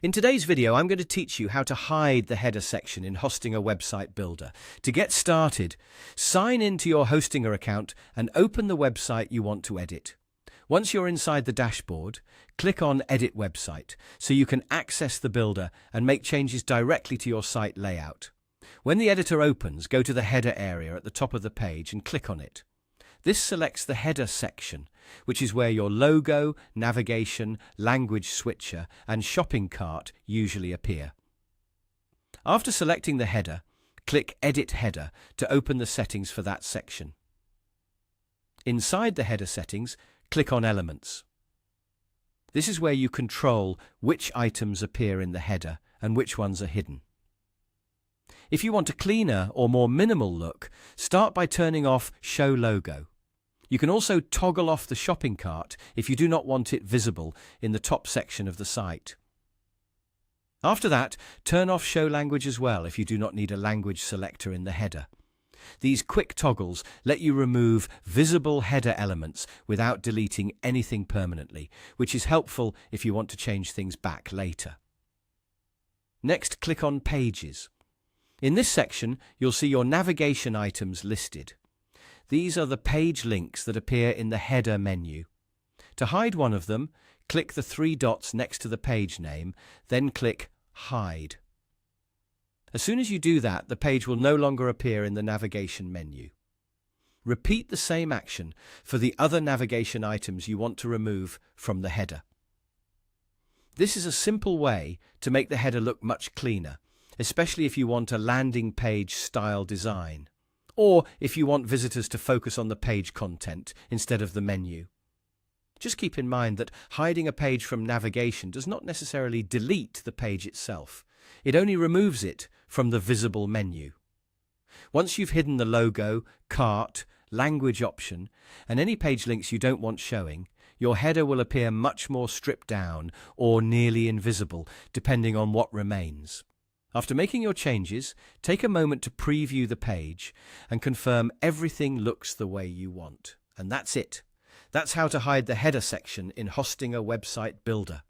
In today's video, I'm going to teach you how to hide the header section in Hostinger Website Builder. To get started, sign into your Hostinger account and open the website you want to edit. Once you're inside the dashboard, click on Edit Website so you can access the builder and make changes directly to your site layout. When the editor opens, go to the header area at the top of the page and click on it. This selects the header section, which is where your logo, navigation, language switcher, and shopping cart usually appear. After selecting the header, click Edit Header to open the settings for that section. Inside the header settings, click on Elements. This is where you control which items appear in the header and which ones are hidden. If you want a cleaner or more minimal look, start by turning off Show Logo. You can also toggle off the shopping cart if you do not want it visible in the top section of the site. After that, turn off Show Language as well if you do not need a language selector in the header. These quick toggles let you remove visible header elements without deleting anything permanently, which is helpful if you want to change things back later. Next, click on Pages. In this section, you'll see your navigation items listed. These are the page links that appear in the header menu. To hide one of them, click the three dots next to the page name, then click Hide. As soon as you do that, the page will no longer appear in the navigation menu. Repeat the same action for the other navigation items you want to remove from the header. This is a simple way to make the header look much cleaner, especially if you want a landing page style design, or if you want visitors to focus on the page content instead of the menu. Just keep in mind that hiding a page from navigation does not necessarily delete the page itself. It only removes it from the visible menu. Once you've hidden the logo, cart, language option, and any page links you don't want showing, your header will appear much more stripped down or nearly invisible, depending on what remains. After making your changes, take a moment to preview the page and confirm everything looks the way you want. And that's it. That's how to hide the header section in Hostinger Website Builder.